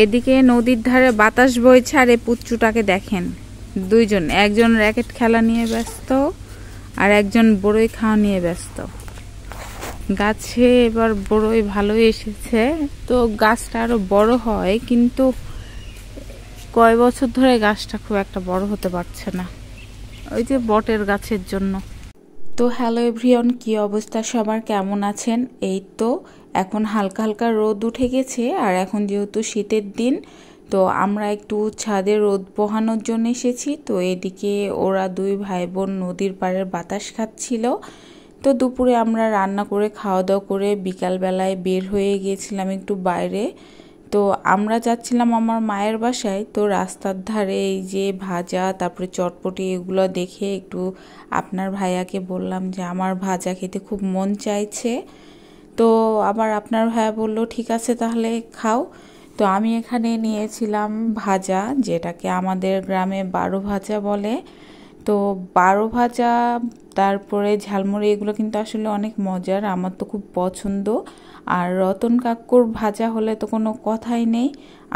এদিকে নদীর ধারে বাতাস বইছে আর এই পুচ্চুটাকে দেখেন, দুইজন, একজন র্যাকেট খেলা নিয়ে ব্যস্ত আর একজন বড়ই খাওয়া নিয়ে ব্যস্ত। গাছে এবার বড়ই ভালোই এসেছে, তো গাছটা আরো বড় হয়, কিন্তু কয় বছর ধরে গাছটা খুব একটা বড় হতে পারছে না, ওই যে বটের গাছের জন্য। তো হ্যালো এভরিওয়ান, কি অবস্থা সবার, কেমন আছেন? এই তো এখন হালকা হালকা রোদ উঠে গেছে, আর এখন যেহেতু শীতের দিন, তো আমরা একটু ছাদে রোদ পোহানোর জন্য এসেছি। তো এদিকে ওরা দুই ভাই বোন নদীর পাড়ের বাতাস খাচ্ছিল। তো দুপুরে আমরা রান্না করে খাওয়া দাওয়া করে বিকালবেলায় বের হয়ে গিয়েছিলাম একটু বাইরে। তো আমরা যাচ্ছিলাম আমার মায়ের বাসায়। তো রাস্তার ধারে এই যে ভাজা, তারপরে চটপটি, এগুলো দেখে একটু আপনার ভাইয়াকে বললাম যে আমার ভাজা খেতে খুব মন চাইছে। তো আবার আপনার ভাইয়া বলল ঠিক আছে তাহলে খাও। তো আমি এখানে নিয়েছিলাম ভাজা, যেটাকে আমাদের গ্রামে 12 ভাজা বলে। তো 12 ভাজা, তারপরে ঝালমুড়ি, এগুলো কিন্তু আসলে অনেক মজার, আমার তো খুব পছন্দ। আর রতন কাকুর ভাজা হলে তো কোনো কথাই নেই।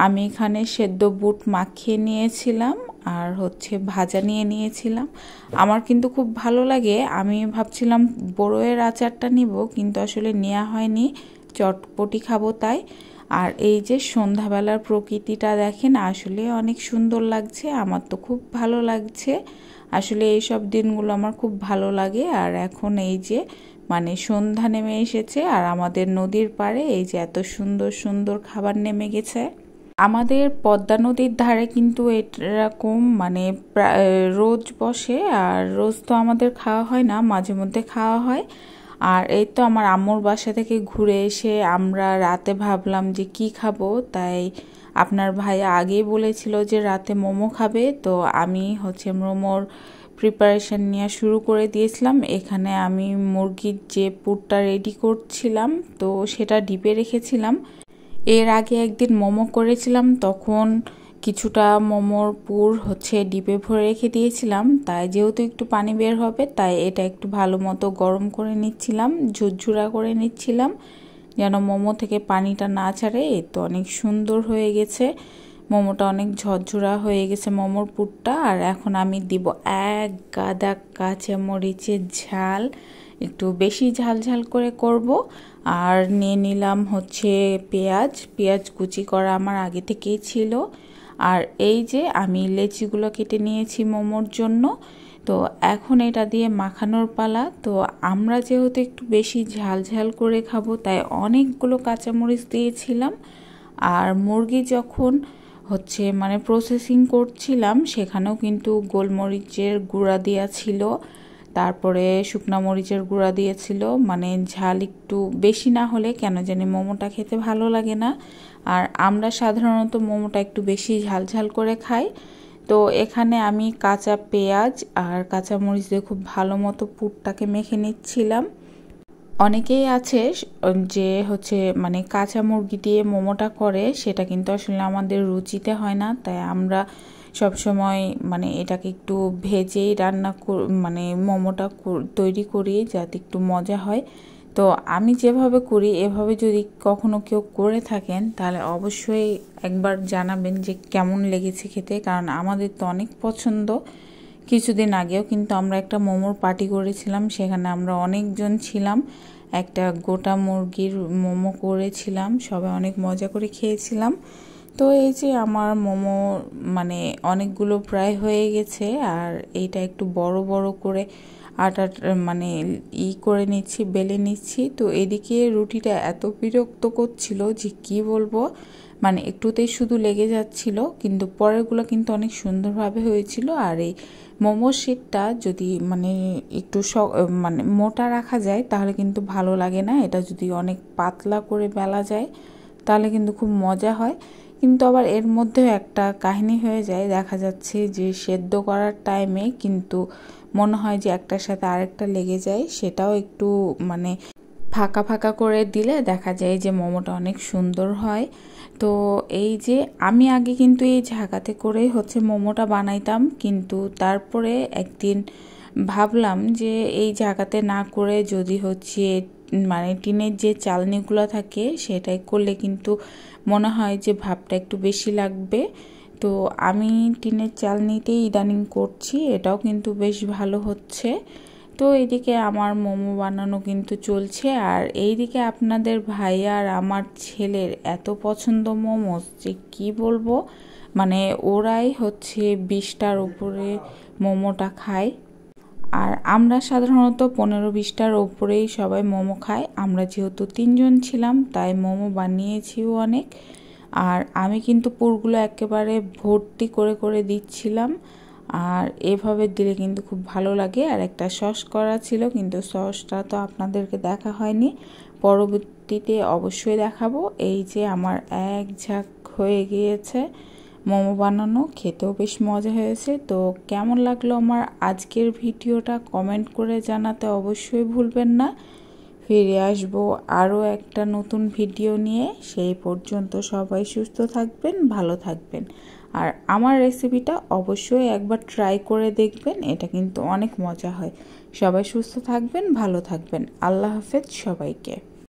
আমি এখানে সেদ্ধ বুট মাখিয়ে নিয়েছিলাম আর ভাজা নিয়ে নিয়েছিলাম। আমার কিন্তু খুব ভালো লাগে। আমি ভাবছিলাম বড়ইয়ের আচারটা নিব, কিন্তু আসলে নেওয়া হয়নি, চটপটি খাবো তাই। আর এই যে সন্ধ্যাবেলার প্রকৃতিটা দেখেন, আসলে অনেক সুন্দর লাগছে, আমার তো খুব ভালো লাগছে। আসলে এইসব দিনগুলো আমার খুব ভালো লাগে। আর এখন এই যে সন্ধ্যা নেমে এসেছে, আর আমাদের নদীর পাড়ে এই যে এত সুন্দর সুন্দর খাবার নেমে গেছে। আমাদের পদ্মা নদীর ধারে কিন্তু এরকম রোজ বসে, আর রোজ তো আমাদের খাওয়া হয় না, মাঝে মধ্যে খাওয়া হয়। আর এই তো আমার আম্মুর বাসা থেকে ঘুরে এসে আমরা রাতে ভাবলাম যে কি খাবো, তাই আপনার ভাইয়া আগেই বলেছিল যে রাতে মোমো খাবে। তো আমি মোমোর প্রিপারেশন নেওয়া শুরু করে দিয়েছিলাম। এখানে আমি মুরগির যে পুরটা রেডি করছিলাম, তো সেটা ডিপে রেখেছিলাম। এর আগে একদিন মোমো করেছিলাম, তখন কিছুটা মোমোর পুর ডিপে ভরে রেখে দিয়েছিলাম। তাই যেহেতু একটু পানি বের হবে, তাই এটা একটু ভালো মতো গরম করে নিচ্ছিলাম, ঝুরঝুরা করে নিচ্ছিলাম, যেন মোমো থেকে পানিটা না ছাড়ে। এই তো অনেক সুন্দর হয়ে গেছে মোমোটা, অনেক ঝরঝরা হয়ে গেছে মোমোর পুরটা। আর এখন আমি দিব এক গাদা কাঁচামরিচের ঝাল, একটু বেশি ঝাল ঝাল করে করব। আর নিয়ে নিলাম পেঁয়াজ কুচি করা আমার আগে থেকেই ছিল। আর এই যে আমি লেচিগুলো কেটে নিয়েছি মোমোর জন্য। তো এখন এটা দিয়ে মাখানোর পালা। তো আমরা যেহেতু একটু বেশি ঝাল ঝাল করে খাবো, তাই অনেকগুলো কাঁচামরিচ দিয়েছিলাম। আর মুরগি যখন প্রসেসিং করছিলাম, সেখানেও কিন্তু গোলমরিচের গুঁড়া দেওয়া ছিল, তারপরে শুকনা মরিচের গুঁড়া দিয়েছিল। ঝাল একটু বেশি না হলে কেন জানি মোমোটা খেতে ভালো লাগে না। আর আমরা সাধারণত মোমোটা একটু বেশি ঝাল ঝাল করে খাই। তো এখানে আমি কাঁচা পেঁয়াজ আর কাঁচা মরিচ দিয়ে খুব ভালো মতো পুরটাকে মেখে নিচ্ছিলাম। অনেকেই আছে যে কাঁচা মুরগি দিয়ে মোমোটা করে, সেটা কিন্তু আসলে আমাদের রুচিতে হয় না। তাই আমরা সবসময় এটাকে একটু ভেজেই রান্না মোমোটা তৈরি করি, যাতে একটু মজা হয়। তো আমি যেভাবে করি, এভাবে যদি কখনো কেউ করে থাকেন, তাহলে অবশ্যই একবার জানাবেন যে কেমন লেগেছে খেতে, কারণ আমাদের তো অনেক পছন্দ। কিছুদিন আগেও কিন্তু আমরা একটা মোমোর পার্টি করেছিলাম, সেখানে আমরা অনেকজন ছিলাম, একটা গোটা মুরগির মোমো করেছিলাম, সবাই অনেক মজা করে খেয়েছিলাম। তো এই যে আমার মোমো অনেকগুলো প্রায় হয়ে গেছে, আর এইটা একটু বড় বড় করে আটা করে নিচ্ছি, বেলে নিচ্ছি। তো এদিকে রুটিটা এত বিরক্ত করছিল যে কি বলবো, একটুতেই শুধু লেগে যাচ্ছিল, কিন্তু পরেরগুলো কিন্তু অনেক সুন্দরভাবে হয়েছিল। আর এই মোমোর শিটটা যদি একটু মোটা রাখা যায়, তাহলে কিন্তু ভালো লাগে না। এটা যদি অনেক পাতলা করে বেলা যায়, তাহলে কিন্তু খুব মজা হয়। কিন্তু আবার এর মধ্যেও একটা কাহিনী হয়ে যায়, দেখা যাচ্ছে যে সেদ্ধ করার টাইমে কিন্তু মনে হয় যে একটার সাথে আরেকটা লেগে যায়, সেটাও একটু ফাঁকা ফাঁকা করে দিলে দেখা যায় যে মোমোটা অনেক সুন্দর হয়। তো এই যে আমি আগে কিন্তু এই ঝাঁকাতে করেই মোমোটা বানাইতাম, কিন্তু তারপরে একদিন ভাবলাম যে এই ঝাঁকাতে না করে যদি মানে টিনের যে চালনিগুলো থাকে সেটাই করলে কিন্তু মনে হয় যে ভাবটা একটু বেশি লাগবে। তো আমি টিনের চালনিতেই ইদানিং করছি, এটাও কিন্তু বেশ ভালো হচ্ছে। তো এইদিকে আমার মোমো বানানো কিন্তু চলছে, আর এইদিকে আপনাদের ভাই আর আমার ছেলের এত পছন্দ মোমোস যে কি বলবো, মানে ওরাই হচ্ছে 20টার উপরে মোমোটা খায়। আর আমরা সাধারণত 15-20টার ওপরেই সবাই মোমো খাই। আমরা যেহেতু 3 জন ছিলাম তাই মোমো বানিয়েছিও অনেক। আর আমি কিন্তু পুরগুলো একেবারে ভর্তি করে করে দিচ্ছিলাম, আর এভাবে দিলে কিন্তু খুব ভালো লাগে। আর একটা সস করা ছিল, কিন্তু সসটা তো আপনাদেরকে দেখা হয়নি, পরবর্তীতে অবশ্যই দেখাবো। এই যে আমার এক ঝাঁক হয়ে গিয়েছে মোমো বানানো, খেতেও বেশ মজা হয়েছে। তো কেমন লাগলো আমার আজকের ভিডিওটা কমেন্ট করে জানাতে অবশ্যই ভুলবেন না। ফিরে আসবো আরও একটা নতুন ভিডিও নিয়ে। সেই পর্যন্ত সবাই সুস্থ থাকবেন, ভালো থাকবেন। আর আমার রেসিপিটা অবশ্যই একবার ট্রাই করে দেখবেন, এটা কিন্তু অনেক মজা হয়। সবাই সুস্থ থাকবেন, ভালো থাকবেন। আল্লাহ হাফেজ সবাইকে।